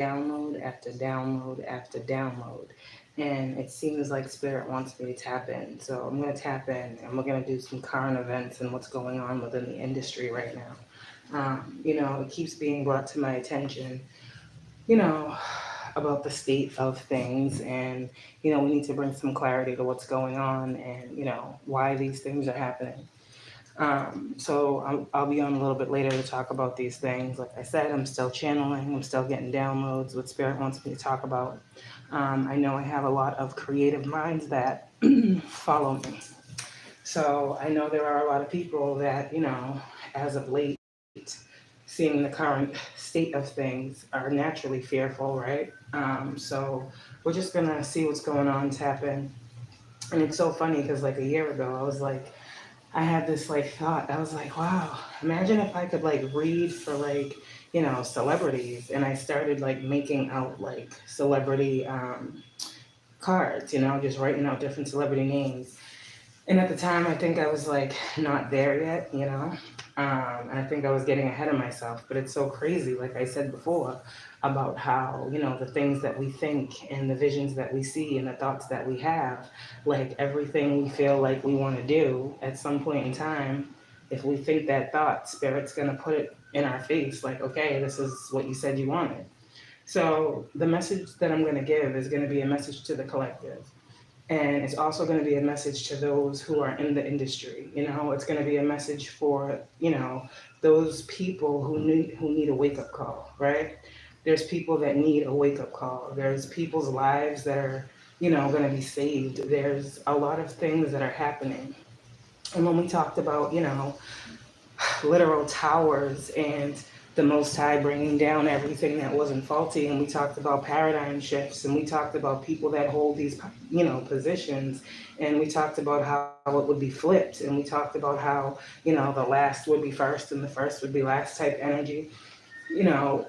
download after download after download. And it seems like Spirit wants me to tap in. So I'm going to tap in and we're going to do some current events and what's going on within the industry right now. It keeps being brought to my attention, you know, about the state of things. And, we need to bring some clarity to what's going on and, why these things are happening. I'll be on a little bit later to talk about these things. Like I said, I'm still channeling, I'm still getting downloads, what Spirit wants me to talk about. I know I have a lot of creative minds that follow me. So I know there are a lot of people that, as of late, seeing the current state of things are naturally fearful, right? So we're just gonna see what's going on, tap in. And it's so funny because like a year ago, I had this like thought. I was like, wow, imagine if I could like read for like, celebrities. And I started like making out like celebrity cards, just writing out different celebrity names. And at the time, I think I was like not there yet, and I think I was getting ahead of myself. But it's so crazy, like I said before, about how, the things that we think and the visions that we see and the thoughts that we have, like everything we feel like we want to do at some point in time, if we think that thought, Spirit's going to put it in our face like, okay, this is what you said you wanted. So the message that I'm going to give is going to be a message to the collective. And it's also going to be a message to those who are in the industry. It's going to be a message for, those people who need a wake-up call, right? There's people that need a wake-up call. There's people's lives that are, going to be saved. There's a lot of things that are happening. And when we talked about, literal towers and the Most High bringing down everything that wasn't faulty, and we talked about paradigm shifts, and we talked about people that hold these, positions, and we talked about how it would be flipped, and we talked about how, the last would be first and the first would be last type energy. You know,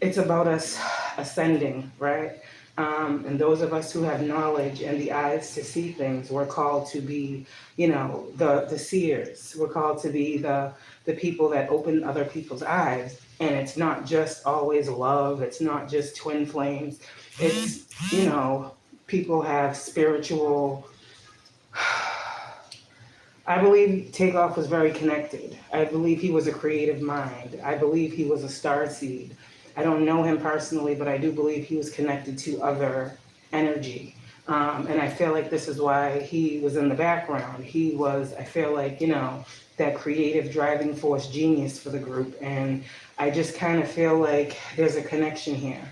it's about us ascending, right? And those of us who have knowledge and the eyes to see things, we're called to be, the seers. We're called to be the people that open other people's eyes. And it's not just always love. It's not just twin flames. It's, people have spiritual. I believe Takeoff was very connected. I believe he was a creative mind. I believe he was a starseed. I don't know him personally, but I do believe he was connected to other energy. And I feel like this is why he was in the background. He was, I feel like, that creative driving force genius for the group. And I just kind of feel like there's a connection here.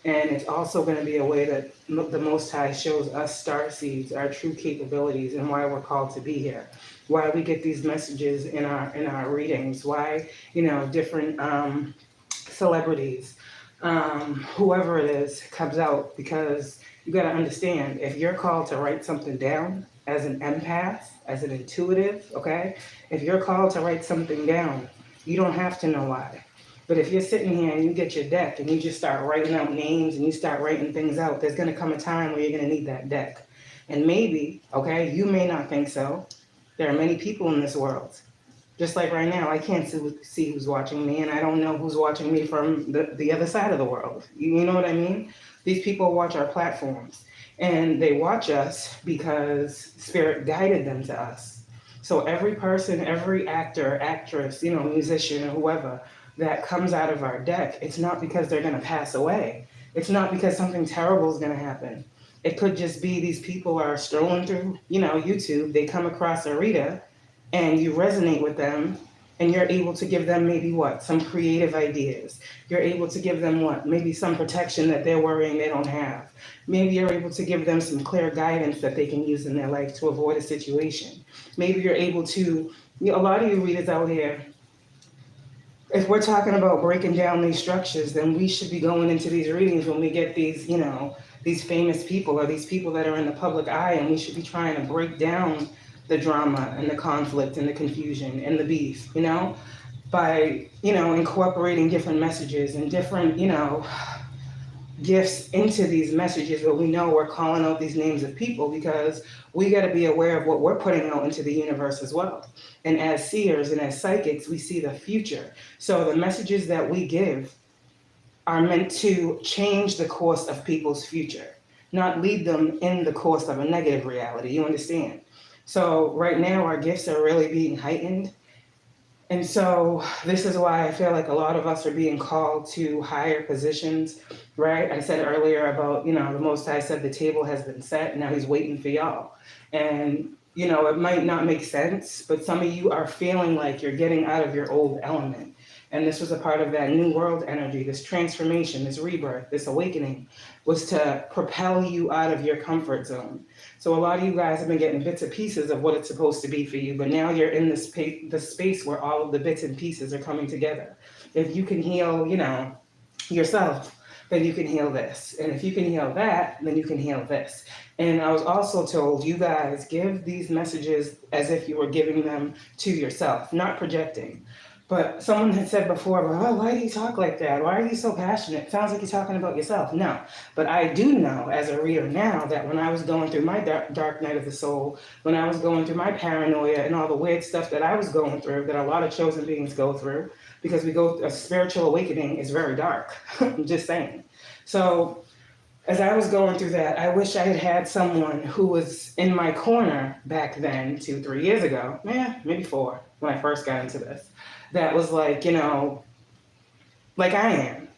And it's also going to be a way that the Most High shows us starseeds our true capabilities and why we're called to be here. Why we get these messages in our readings. Why, different celebrities, whoever it is, comes out. Because you got to understand, if you're called to write something down as an empath, as an intuitive, okay? If you're called to write something down, you don't have to know why. But if you're sitting here and you get your deck and you just start writing out names and you start writing things out, there's going to come a time where you're going to need that deck. And maybe, okay, you may not think so. There are many people in this world. Just like right now, I can't see who's watching me, and I don't know who's watching me from the other side of the world. You know what I mean? These people watch our platforms, and they watch us because Spirit guided them to us. So every person, every actor, actress, musician, or whoever that comes out of our deck, it's not because they're going to pass away. It's not because something terrible is going to happen. It could just be these people are strolling through, YouTube. They come across Arita, and you resonate with them, and you're able to give them maybe what? Some creative ideas. You're able to give them what? Maybe some protection that they're worrying they don't have. Maybe you're able to give them some clear guidance that they can use in their life to avoid a situation. Maybe you're able to, a lot of you readers out here, if we're talking about breaking down these structures, then we should be going into these readings when we get these, these famous people or these people that are in the public eye, and we should be trying to break down the drama and the conflict and the confusion and the beef, by, incorporating different messages and different, gifts into these messages. But we know we're calling out these names of people because we got to be aware of what we're putting out into the universe as well. And as seers and as psychics, we see the future. So the messages that we give, are meant to change the course of people's future, not lead them in the course of a negative reality. You understand? So right now our gifts are really being heightened. And so this is why I feel like a lot of us are being called to higher positions, right? I said earlier about, the Most High said the table has been set, now he's waiting for y'all. And, it might not make sense, but some of you are feeling like you're getting out of your old element. And this was a part of that new world energy, this transformation, this rebirth, this awakening, was to propel you out of your comfort zone. So a lot of you guys have been getting bits and pieces of what it's supposed to be for you, but now you're in the space where all of the bits and pieces are coming together. If you can heal, yourself, then you can heal this. And if you can heal that, then you can heal this. And I was also told, you guys give these messages as if you were giving them to yourself, not projecting. But someone had said before, well, why do you talk like that? Why are you so passionate? It sounds like you're talking about yourself. No, but I do know as a reader now that when I was going through my dark night of the soul, when I was going through my paranoia and all the weird stuff that I was going through, that a lot of chosen beings go through, because a spiritual awakening is very dark. I'm just saying. So as I was going through that, I wish I had had someone who was in my corner back then, 2-3 years ago, maybe 4, when I first got into this, that was like, like I am,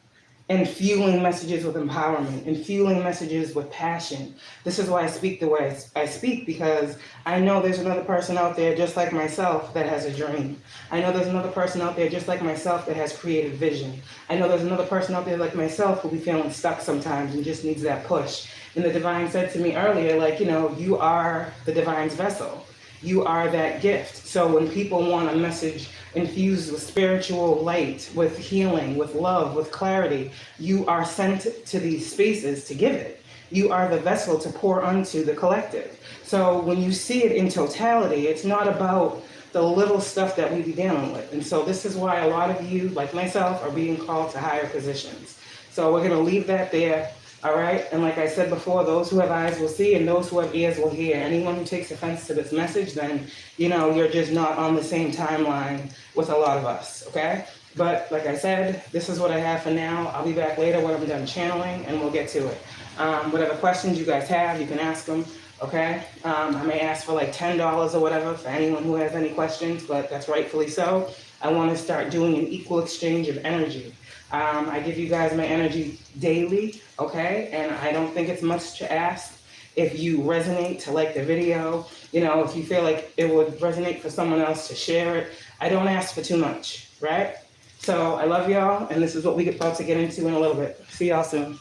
and fueling messages with empowerment, and fueling messages with passion. This is why I speak the way I speak, because I know there's another person out there just like myself that has a dream. I know there's another person out there just like myself that has creative vision. I know there's another person out there like myself who be feeling stuck sometimes and just needs that push. And the divine said to me earlier, like, you are the divine's vessel. You are that gift. So when people want a message infused with spiritual light, with healing, with love, with clarity, you are sent to these spaces to give it. You are the vessel to pour unto the collective. So when you see it in totality, it's not about the little stuff that we be dealing with. And so this is why a lot of you, like myself, are being called to higher positions. So we're going to leave that there. All right. And like I said before, those who have eyes will see and those who have ears will hear. Anyone who takes offense to this message, then, you're just not on the same timeline with a lot of us. OK, but like I said, this is what I have for now. I'll be back later when I'm done channeling and we'll get to it. Whatever questions you guys have, you can ask them. OK, I may ask for like $10 or whatever for anyone who has any questions, but that's rightfully so. I want to start doing an equal exchange of energy. I give you guys my energy daily, okay? And I don't think it's much to ask. If you resonate to like the video, if you feel like it would resonate for someone else to share it, I don't ask for too much, right? So I love y'all, and this is what we're about to get into in a little bit. See y'all soon.